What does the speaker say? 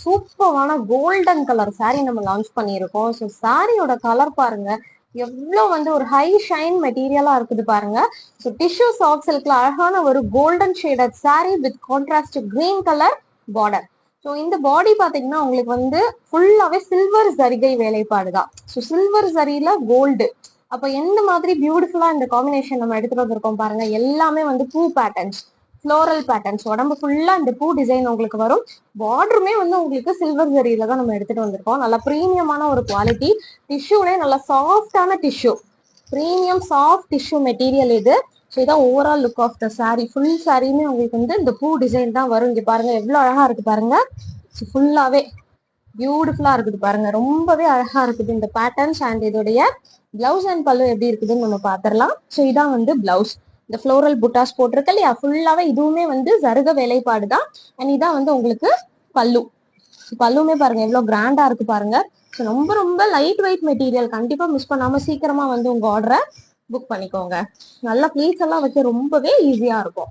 சூப்பரான golden colour saree நம்ம launch பண்ணியிருக்கோம். ஸோ சாரியோட கலர் பாருங்க எவ்வளோ வந்து ஒரு ஹை ஷைன் மெட்டீரியலா இருக்குது பாருங்க. ஸோ டிஷ்யூ சாஃப்ட் சில்க்ல அழகான ஒரு golden shaded saree with contrast green colour border. So இந்த பாடி பாத்தீங்கன்னா உங்களுக்கு வந்து ஃபுல்லாவே சில்வர் ஜரிகை வேலைப்பாடு தான். ஸோ சில்வர் ஜரியில கோல்டு. அப்ப எந்த மாதிரி பியூட்டிஃபுல்லா இந்த காம்பினேஷன் நம்ம எடுத்துட்டு வந்திருக்கோம் பாருங்க. எல்லாமே வந்து பூ பேட்டர்ன்ஸ், ஃப்ளோரல் பேட்டர்ன்ஸ், உடம்பு ஃபுல்லா இந்த பூ டிசைன் உங்களுக்கு வரும். பார்டருமே வந்து உங்களுக்கு சில்வர் ஜரியில தான் நம்ம எடுத்துட்டு வந்திருக்கோம். நல்லா ப்ரீமியமான ஒரு குவாலிட்டி. டிஷ்யூலே நல்லா சாஃப்டான tissue, premium soft tissue material இது. ஸோ இதான் overall look of the sari. Full சாரியுமே உங்களுக்கு வந்து இந்த பூ டிசைன் தான் வரும். இங்க பாருங்க எவ்வளவு அழகா இருக்கு பாருங்க. ஃபுல்லாவே பியூட்டிஃபுல்லா இருக்குது பாருங்க. ரொம்பவே அழகா இருக்குது இந்த பேட்டர்ன்ஸ். அண்ட் இதோடைய பிளவுஸ் அண்ட் பல்லு எப்படி இருக்குதுன்னு நம்ம பாத்திரலாம். ஸோ இதான் வந்து பிளவுஸ். இந்த ஃப்ளோரல் புட்டாஸ் போட்டிருக்கு இல்லையா, ஃபுல்லாவே இதுவுமே வந்து ஜருக வேலைப்பாடு தான். அண்ட் இதான் வந்து உங்களுக்கு பல்லு. பல்லுமே பாருங்க எவ்வளவு கிராண்டா இருக்கு பாருங்க. ஸோ ரொம்ப ரொம்ப லைட் வெயிட் மெட்டீரியல். கண்டிப்பா மிஸ் பண்ணாம சீக்கிரமா வந்து உங்க ஆர்டரை புக் பண்ணிக்கோங்க. நல்ல ப்ளீட்ஸ் எல்லாம் வச்சு ரொம்பவே ஈஸியா இருக்கும்.